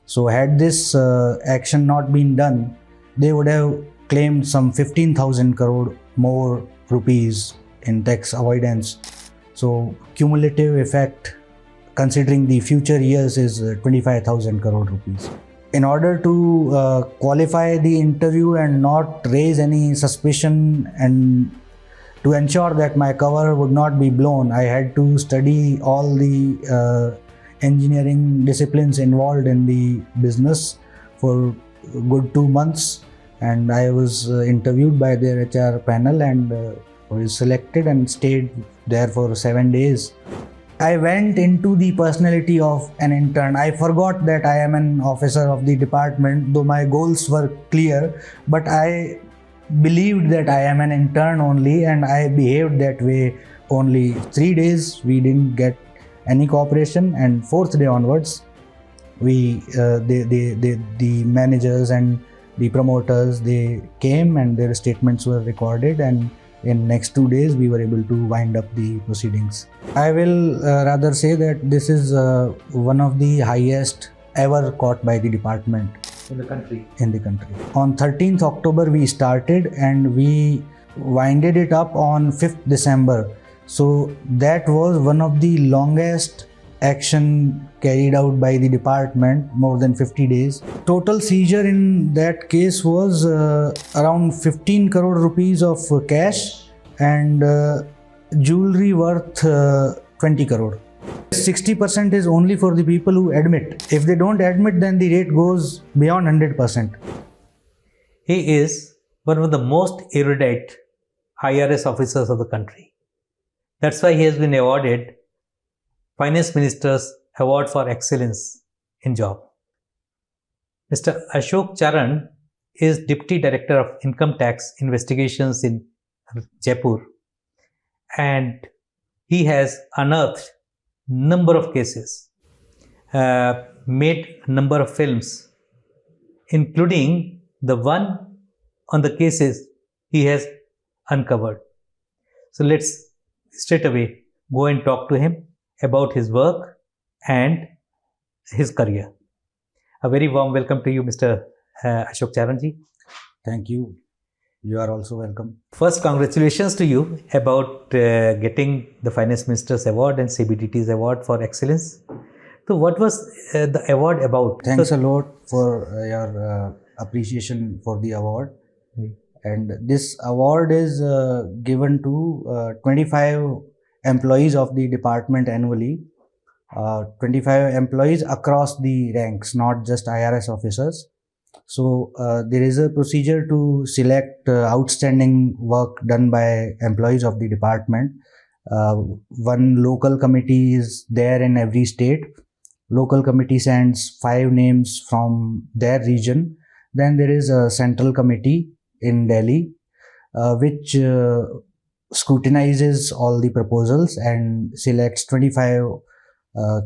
So had this action not been done, they would have claimed some 15,000 crore more rupees in tax avoidance. So cumulative effect considering the future years is 25,000 crore rupees. In order to qualify the interview and not raise any suspicion and to ensure that my cover would not be blown, I had to study all the engineering disciplines involved in the business for good 2 months, and I was interviewed by their HR panel and was selected and stayed there for 7 days. I went into the personality of an intern. I forgot that I am an officer of the department, though my goals were clear, but I believed that I am an intern only, and I behaved that way only. 3 days we didn't get any cooperation, and 4th day onwards the managers and the promoters, they came and their statements were recorded, and in next 2 days we were able to wind up the proceedings. I will rather say that this is one of the highest ever caught by the department in the country. On 13th October we started and we winded it up on 5th December. So that was one of the longest action carried out by the department, more than 50 days. Total seizure in that case was around 15 crore rupees of cash and jewelry worth 20 crore. 60% is only for the people who admit. If they don't admit, then the rate goes beyond 100%. He is one of the most erudite IRS officers of the country. That's why he has been awarded Finance Minister's Award for Excellence in Job. Mr. Ashok Charan is Deputy Director of Income Tax Investigations in Jaipur, and he has unearthed number of cases, made number of films, including the one on the cases he has uncovered. So let's straight away go and talk to him about his work and his career. A very warm welcome to you, Mr. Ashok Charan ji. Thank you. You are also welcome. First, congratulations to you about getting the Finance Minister's Award and CBDT's Award for Excellence. So what was the award about? Thanks a lot for your appreciation for the award. And this award is given to 25 employees of the department annually. 25 employees across the ranks, not just IRS officers. So there is a procedure to select outstanding work done by employees of the department. One local committee is there in every state. Local committee sends 5 names from their region. Then there is a central committee in Delhi, which scrutinizes all the proposals and selects 25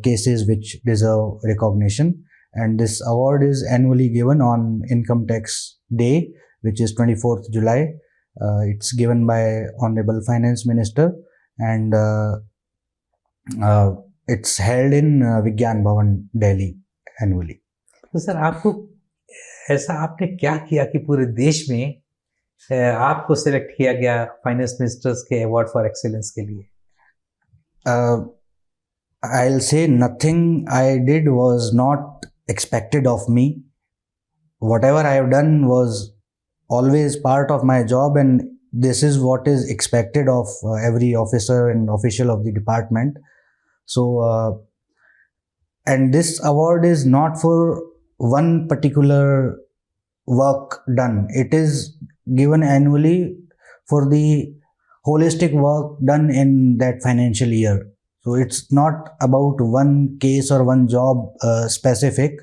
cases which deserve recognition. And this award is annually given on Income Tax Day, which is 24th July. It's given by Honorable Finance Minister, and it's held in Vigyan Bhavan, Delhi annually. तो sir आपको ऐसा आपने क्या किया कि पूरे देश में आपको सिलेक्ट किया गया फाइनेंस मिनिस्टर्स के अवार्ड फॉर एक्सीलेंस के लिए? I'll say nothing I did was not expected of me. Whatever I have done was always part of my job, and this is what is expected of every officer and official of the department. So, and this award is not for one particular work done. It is given annually for the holistic work done in that financial year. So it's not about one case or one job specific,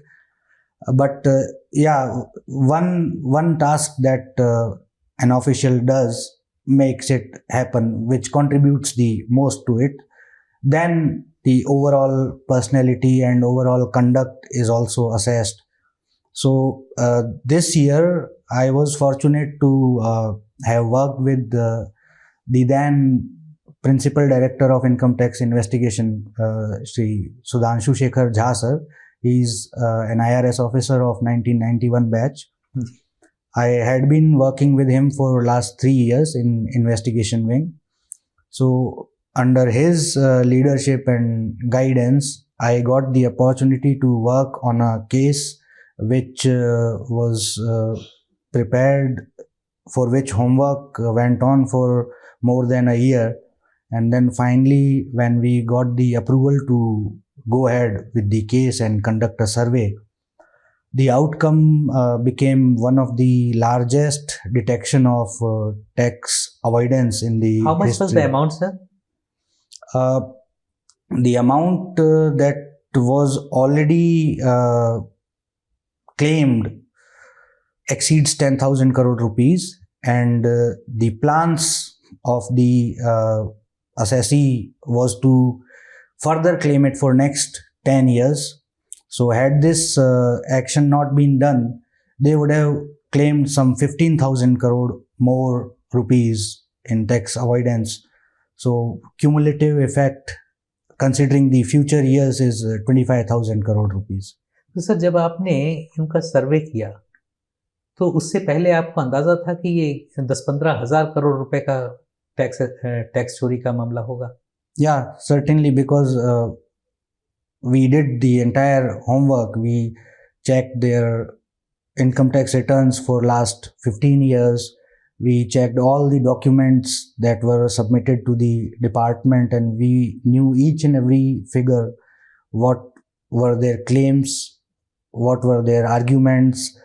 but yeah, one task that an official does makes it happen, which contributes the most to it. Then the overall personality and overall conduct is also assessed. So this year I was fortunate to have worked with the then Principal Director of Income Tax Investigation, Shri Sudhanshu Shekhar Jha sir. He's an IRS officer of 1991 batch. I had been working with him for last 3 years in investigation wing. So under his leadership and guidance, I got the opportunity to work on a case which was prepared, for which homework went on for more than a year. And then finally, when we got the approval to go ahead with the case and conduct a survey, the outcome became one of the largest detection of tax avoidance in the How much history. was the amount, sir? The amount that was already claimed exceeds 10,000 crore rupees, and the plans of the assessee was to further claim it for next 10 years. So had this action not been done, they would have claimed some 15,000 crore more rupees in tax avoidance. So cumulative effect considering the future years is 25,000 crore rupees. तो sir जब आपने इनका सर्वे किया तो उससे पहले आपको अंदाजा था कि ये 10-15 हजार करोड़ रुपए का टैक्स चोरी का मामला होगा? Yeah, certainly, because we did the entire homework. We checked their income tax returns for last 15 years. We checked all the documents that were submitted to the department, and we knew each and every figure, what were their claims, what were their arguments,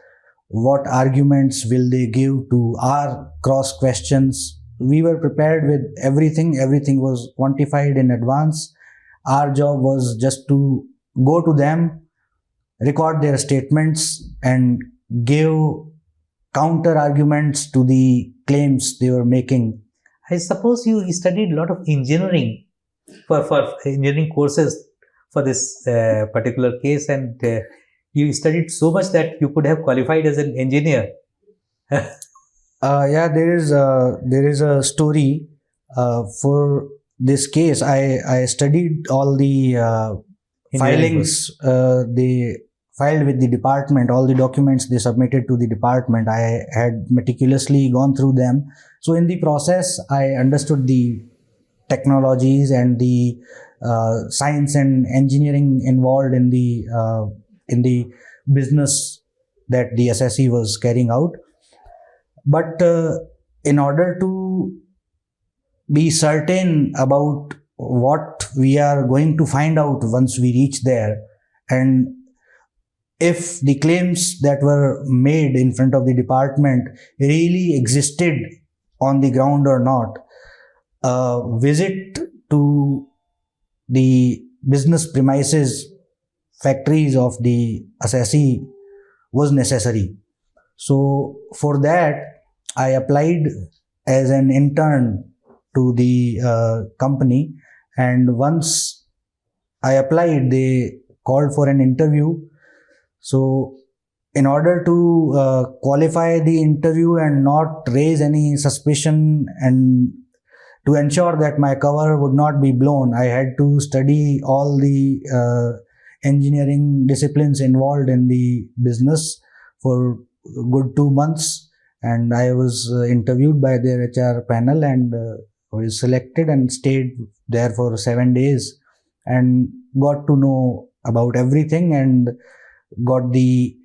what arguments will they give to our cross questions. We were prepared with everything. Everything was quantified in advance. Our job was just to go to them, record their statements, and give counter arguments to the claims they were making. I suppose you studied a lot of engineering for engineering courses for this particular case, and you studied so much that you could have qualified as an engineer. Yeah, there is a story for this case. I studied all the filings they filed with the department, all the documents they submitted to the department. I had meticulously gone through them. So in the process, I understood the technologies and the science and engineering involved in the business that the assessee was carrying out. But in order to be certain about what we are going to find out once we reach there, and if the claims that were made in front of the department really existed on the ground or not, a visit to the business premises, factories of the assessee was necessary. So for that, I applied as an intern to the company, and once I applied, they called for an interview. So in order to qualify the interview and not raise any suspicion, and to ensure that my cover would not be blown, I had to study all the engineering disciplines involved in the business for a good 2 months. And I was interviewed by their HR panel, and was selected and stayed there for 7 days and got to know about everything, and got the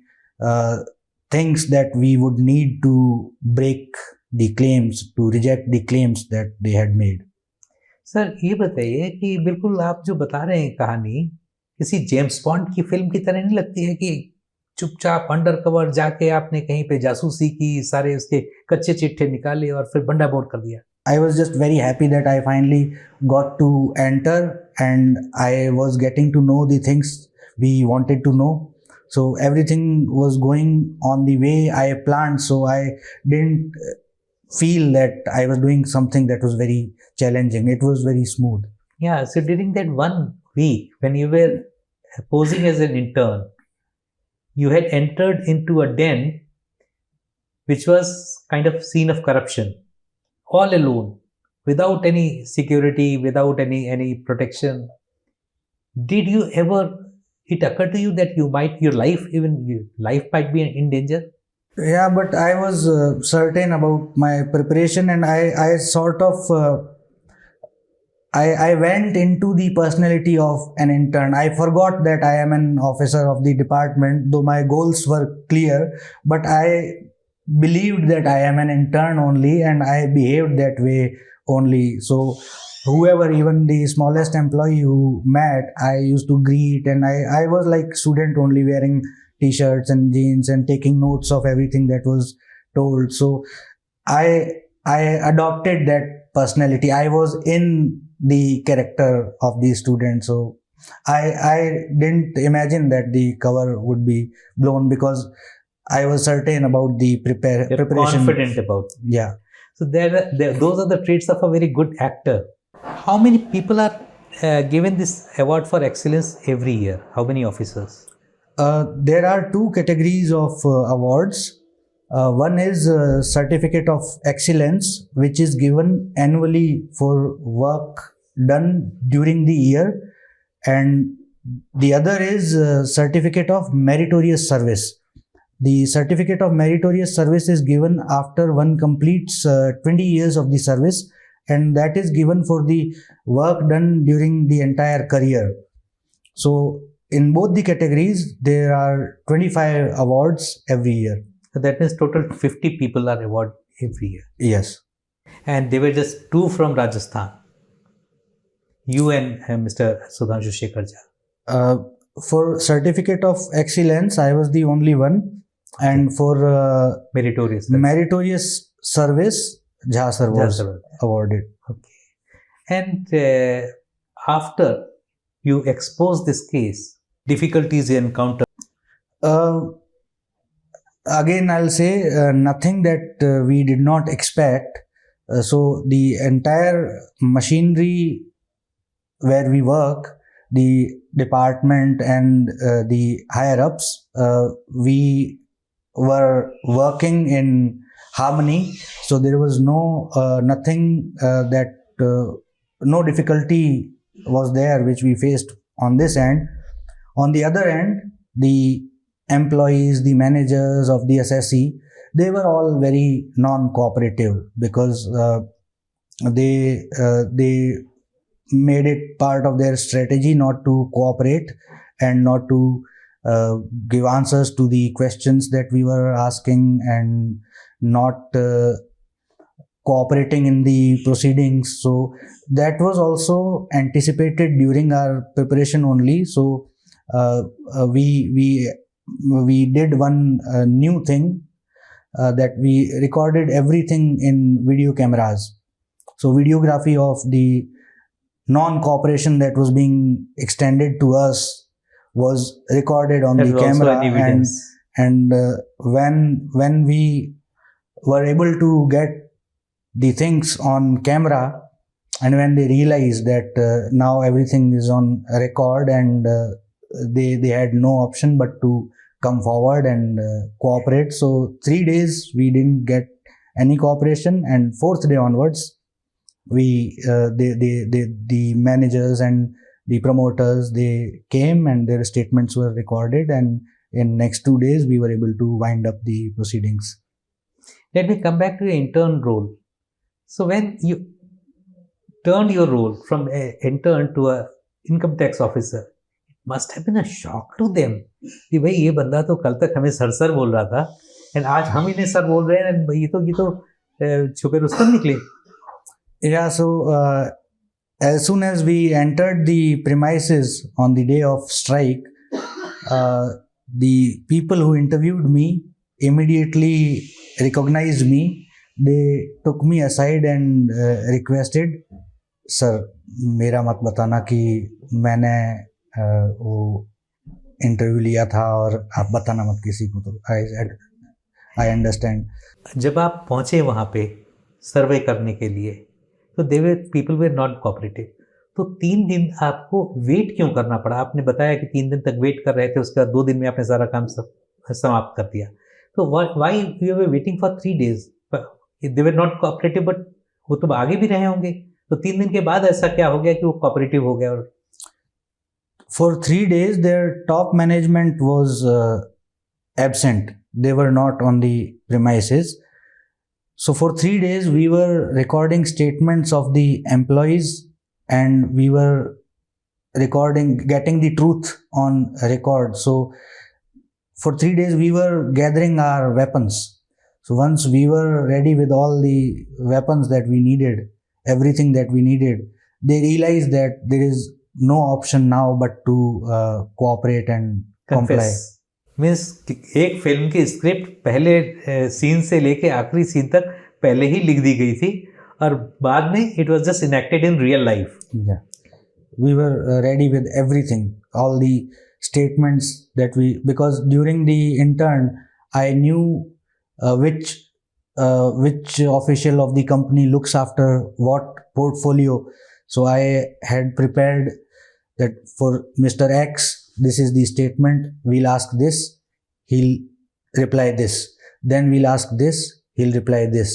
things that we would need to break the claims, to reject the claims that they had made. Sir ये बताइए कि बिल्कुल आप जो बता रहे हैं कहानी किसी जेम्स बॉन्ड की फिल्म की तरह नहीं लगती है कि चुपचाप अंडर कवर जाके आपने कहीं पे जासूसी की, सारे उसके कच्चे चिट्ठे निकाले और फिर बंडा बोर्ड कर दिया? I was just very happy that I finally got to enter, and I was getting to know the things we wanted to know. So everything was going on the way I planned. So I didn't feel that I was doing something that was very challenging. It was very smooth. Yeah, so during that 1 week when you were posing as an intern, you had entered into a den which was kind of scene of corruption, all alone, without any security, without any protection. Did you ever it occurred to you that your life might be in danger? Yeah, but I was certain about my preparation, and I sort of I went into the personality of an intern. I forgot that I am an officer of the department, though my goals were clear, but I believed that I am an intern only, and I behaved that way only. So whoever, even the smallest employee who met, I used to greet, and I was like student only, wearing t-shirts and jeans and taking notes of everything that was told. So I I adopted that personality. I was in the character of the student. So I didn't imagine that the cover would be blown, because I was certain about the You're preparation. confident about. Yeah. So those are the traits of a very good actor. How many people are given this award for excellence every year? How many officers? There are two categories of awards. One is Certificate of Excellence, which is given annually for work done during the year, and the other is Certificate of Meritorious Service. The Certificate of Meritorious Service is given after one completes 20 years of the service, and that is given for the work done during the entire career. So in both the categories, there are 25 awards every year. So that means total 50 people are awarded every year. Yes. And they were just two from Rajasthan. You and Mr. Sudhanshu Shekharja. For Certificate of Excellence, I was the only one. And for meritorious service, Jha sir was awarded. Okay. And after you expose this case, difficulties you encounter? Again, I'll say nothing that we did not expect. So the entire machinery where we work, the department and the higher ups, we were working in harmony. So there was nothing no difficulty was there which we faced on this end. On the other end, the employees, the managers of the SSE, they were all very non-cooperative, because they made it part of their strategy not to cooperate and not to give answers to the questions that we were asking, and not cooperating in the proceedings. So that was also anticipated during our preparation only. So we did one new thing, that we recorded everything in video cameras. So videography of the non-cooperation that was being extended to us was recorded on the camera, and when we were able to get the things on camera, and when they realized that now everything is on record, and they had no option but to come forward and cooperate. So 3 days we didn't get any cooperation, and 4th day onwards, the managers and the promoters, they came and their statements were recorded, and in next 2 days we were able to wind up the proceedings. Let me come back to your intern role. So when you turned your role from an intern to an income tax officer, it must have been a shock to them कि भाई ये बंदा तो कल तक हमें sir बोल रहा था, and आज हम इन्हें सर बोल रहे हैं, ये तो छुपे रुस्तम निकले. Yeah, so as soon as we entered the premises on the day of strike, the people who interviewed me immediately recognized me. They took me aside and requested, "Sir, मेरा मत बताना कि मैंने वो इंटरव्यू लिया था, और आप बताना मत किसी को." तो I understand. जब आप पहुंचे वहाँ पे सर्वे करने के लिए, तो people were not cooperative. तो 3 दिन आपको वेट क्यों करना पड़ा? आपने बताया कि 3 दिन तक वेट कर रहे थे, उसके बाद 2 दिन में आपने सारा काम समाप्त कर दिया. तो why you were waiting for 3 days? They were not cooperative, but वो तो आगे भी रहे होंगे. तो 3 दिन के बाद ऐसा क्या हो गया कि वो cooperative हो गया? और For 3 days, their top management was absent. They were not on the premises. So for 3 days, we were recording statements of the employees, and we were getting the truth on record. So for 3 days, we were gathering our weapons. So once we were ready with all the weapons that we needed, everything that we needed, they realized that there is no option now but to cooperate and comply. Confess. Means एक film की script पहले scene से लेके आखिरी scene तक पहले ही लिख दी गई थी और बाद में it was just enacted in real life. Yeah, we were ready with everything, all the statements that because during the intern, I knew which official of the company looks after what portfolio. So I had prepared that for Mr. X, this is the statement. We'll ask this, he'll reply this. Then we'll ask this, he'll reply this.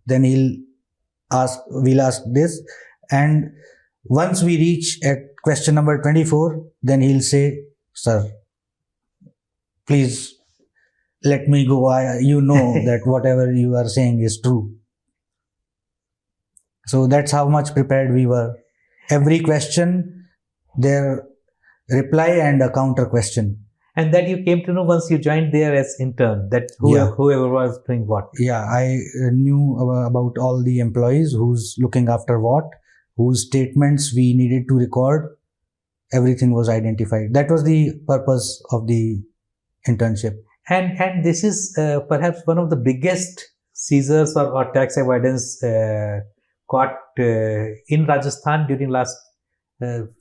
Then we'll ask this. And once we reach at question number 24, then he'll say, sir, please let me go. You know that whatever you are saying is true. So that's how much prepared we were. Every question, their reply and a counter question. And that you came to know once you joined there as intern, that whoever was doing what. Yeah, I knew about all the employees, who's looking after what, whose statements we needed to record. Everything was identified. That was the purpose of the internship. And this is perhaps one of the biggest seizures or tax avoidance caught in Rajasthan during last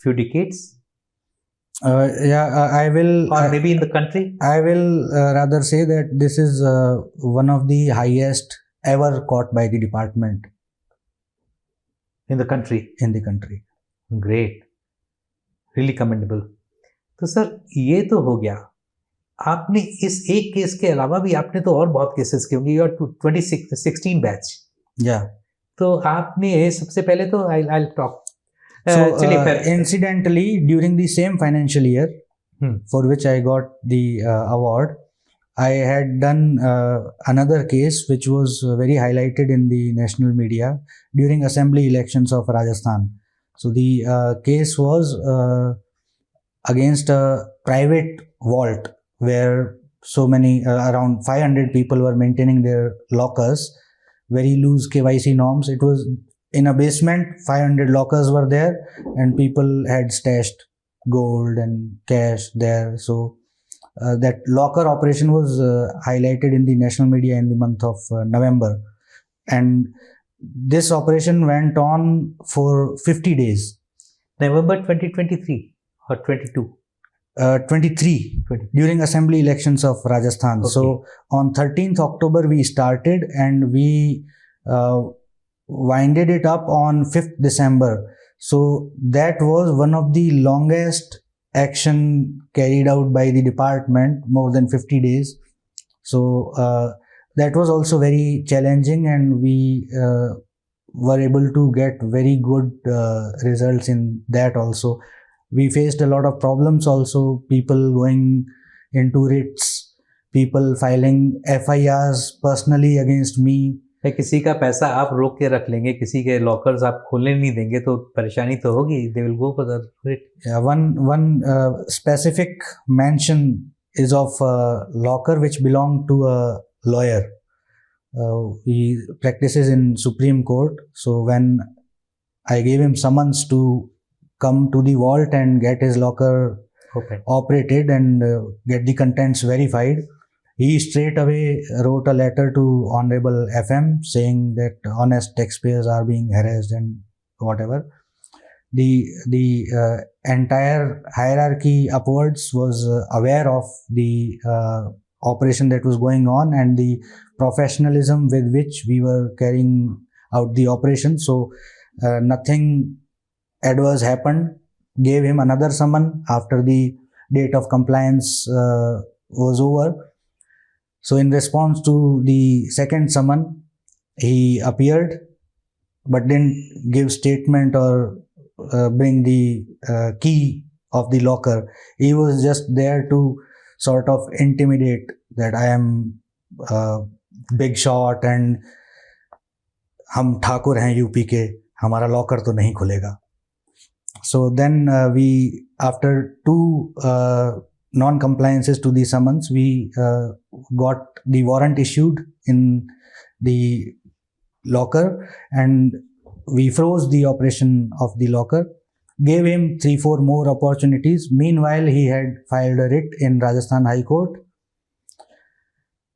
few decades. I will. Or maybe in the country. I will rather say that this is one of the highest ever caught by the department. In the country. In the country. Great. Really commendable. तो sir ये तो हो गया. आपने इस एक case के अलावा भी आपने तो और बहुत केसेस किए होंगे. Your 2016 batch. Yeah. तो आपने सबसे पहले तो I'll talk. So incidentally, during the same financial year for which I got the award, I had done another case which was very highlighted in the national media during assembly elections of Rajasthan. So the case was against a private vault where so many, around 500 people were maintaining their lockers, very loose KYC norms. It was in a basement, 500 lockers were there, and people had stashed gold and cash there. So that locker operation was highlighted in the national media in the month of November. And this operation went on for 50 days. November 2023 or 22? 23, during assembly elections of Rajasthan. Okay. So on 13th October we started, and we winded it up on 5th December. So that was one of the longest action carried out by the department, more than 50 days. So that was also very challenging, and we were able to get very good results in that also. We faced a lot of problems also, people going into writs, people filing FIRs personally against me. किसी का पैसा आप रोक के रख लेंगे, किसी के लॉकर्स आप खोलने नहीं देंगे तो परेशानी तो होगी. They will go for the writ. Yeah, one specific mention is of a locker which belonged to a lawyer. He practices in Supreme Court. So when I gave him summons to come to the vault and get his locker operated and get the contents verified, he straight away wrote a letter to Honorable FM saying that honest taxpayers are being harassed and whatever. The entire hierarchy upwards was aware of the operation that was going on and the professionalism with which we were carrying out the operation. So nothing adverse happened. Gave him another summon after the date of compliance was over. So in response to the second summon, he appeared but didn't give statement or bring the key of the locker. He was just there to sort of intimidate that I am big shot and हम ठाकुर हैं UP के, हमारा locker तो नहीं खुलेगा. So then we, after two non-compliances to the summons, we got the warrant issued in the locker and we froze the operation of the locker, gave him 3-4 more opportunities. Meanwhile, he had filed a writ in Rajasthan High Court.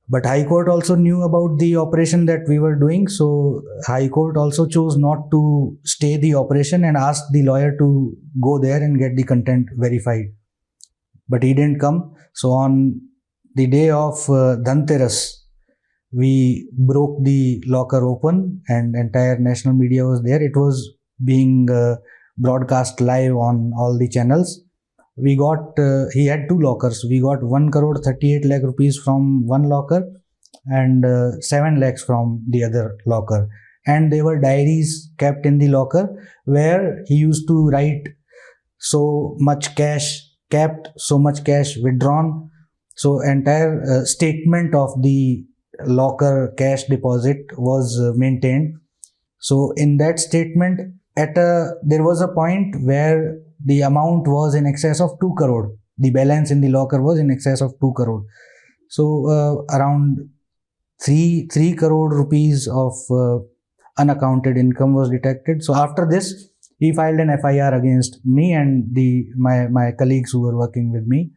But High Court also knew about the operation that we were doing, so High Court also chose not to stay the operation and asked the lawyer to go there and get the content verified. But he didn't come. So on the day of Dhanteras, we broke the locker open and entire national media was there. It was being broadcast live on all the channels. We got, he had two lockers. We got 1 crore 38 lakh rupees from one locker and 7 lakhs from the other locker. And there were diaries kept in the locker where he used to write so much cash kept, so much cash withdrawn. So entire statement of the locker cash deposit was maintained. So in that statement, there was a point where the amount was in excess of 2 crore. The balance in the locker was in excess of 2 crore. So around 3 crore rupees of unaccounted income was detected. So after this, he filed an FIR against me and my colleagues who were working with me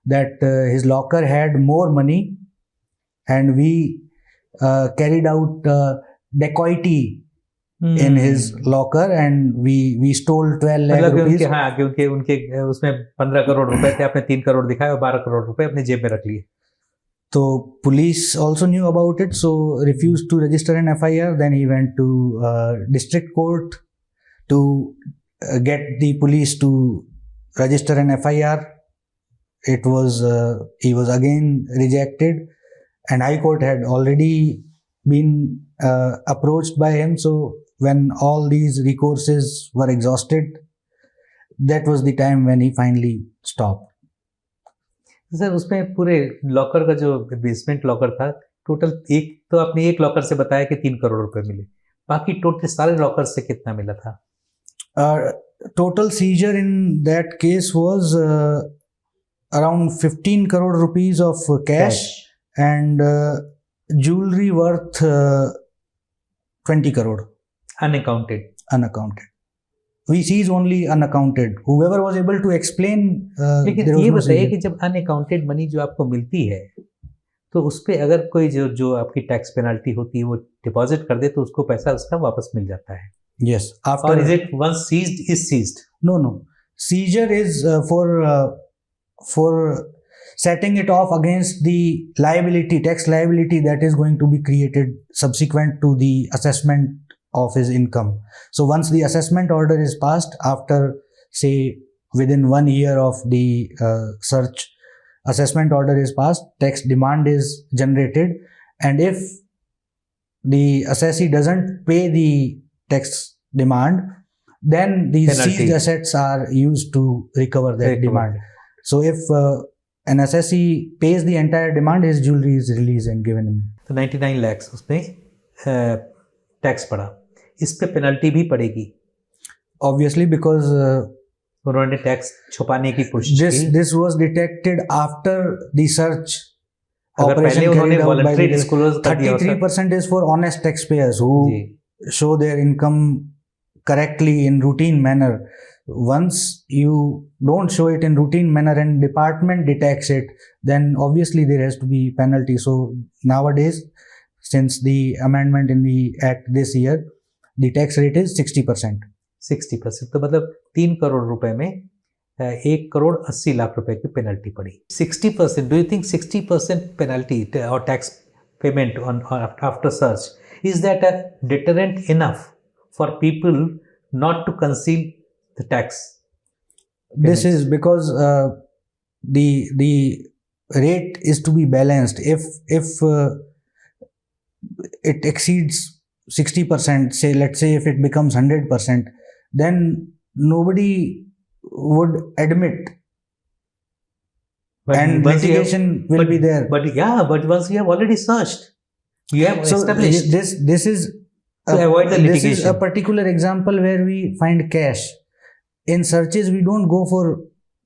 that his locker had more money and we carried out dacoity in his locker and we stole 12 lakh rupees. हाँ, क्योंकि उनके उसमें 15 करोड़ रुपए थे, आपने 3 करोड़ दिखाए और 12 करोड़ रुपए अपने जेब में रख लिए. So police also knew about it, so refused to register an FIR. Then he went to district court to get the police to register an FIR. It was he was again rejected, and High Court had already been approached by him. So when all these recourses were exhausted, that was the time when he finally stopped. Sir उसमें पूरे locker का जो basement locker था, total एक तो आपने एक locker से बताया कि 3 करोड़ रुपए मिले, बाकी टोटल सारे लॉकर से कितना मिला था? Total seizure in that case was around 15 crore rupees of cash and jewelry worth 20 crore. Unaccounted. We seize only unaccounted. Whoever was able to explain. लेकिन ये बताइए कि जब अनअकाउंटेड मनी जो आपको मिलती है तो उस पर अगर कोई जो आपकी टैक्स पेनाल्टी होती है वो डिपॉजिट कर दे तो उसको पैसा उसका वापस मिल जाता है. Yes. After, or is it once seized is seized? No. Seizure is for setting it off against the liability, tax liability that is going to be created subsequent to the assessment of his income. So once the assessment order is passed, after say within 1 year of the search, assessment order is passed, tax demand is generated, and if the assessee doesn't pay the tax demand, then the seized assets are used to recover that demand. So if an assessee pays the entire demand, his jewelry is released and given him. तो 99 lakhs उसमें tax पड़ा, इस पे penalty भी पड़ेगी. Obviously, because उन्होंने tax छुपाने की कोशिश की. This was detected after the search. अगर पहले उन्होंने voluntary disclosure कर दिया, 33% is for honest taxpayers who show their income correctly in routine manner. Once you don't show it in routine manner and department detects it, then obviously there has to be penalty. So nowadays, since the amendment in the act this year, the tax rate is 60%. 60%. तो मतलब 3 करोड़ रुपए में 1 करोड़ 80 लाख रुपए की penalty पड़ी. 60%. Do you think 60% penalty or tax payment on after search, is that a deterrent enough for people not to conceal the tax payments? This is because the rate is to be balanced. If it exceeds 60%, say let's say if it becomes 100%, then nobody would admit, But and once you have- litigation will but- be there. But once you have already searched, you have So established this is to avoid the this is a litigation. particular example where we find cash. In searches, we don't go for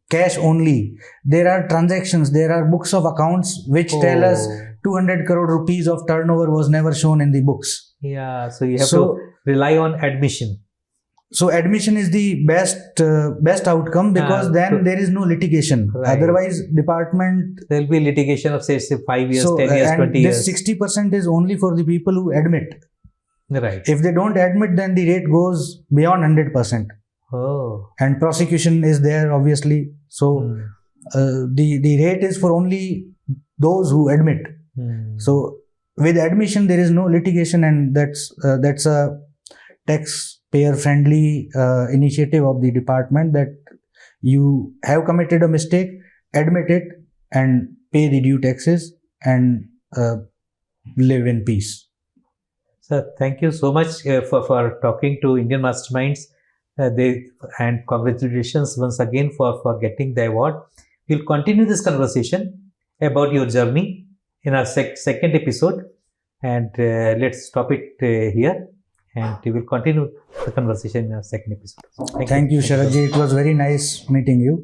cash only. There are transactions, there are books of accounts which tell us Oh. 200 crore rupees of turnover was never shown in the books. Yeah, so you have So- to rely on admission. So admission is the best outcome, because Ah, then so- there is no litigation. Right. Otherwise, department. There will be litigation of say 5 years, So 10 years, and 20 this years. 60% is only for the people who admit. Right. If they don't admit, then the rate goes beyond 100%, Oh. and prosecution is there obviously. So Hmm. the rate is for only those who admit. Hmm. So with admission, there is no litigation, and that's a taxpayer friendly initiative of the department, that you have committed a mistake, admit it, and pay the due taxes, and live in peace. Sir, thank you so much for talking to Indian Masterminds. And congratulations once again for getting the award. We'll continue this conversation about your journey in our second episode, and let's stop it here, and we will continue the conversation in our second episode. Thank you, Sharadji. It was very nice meeting you.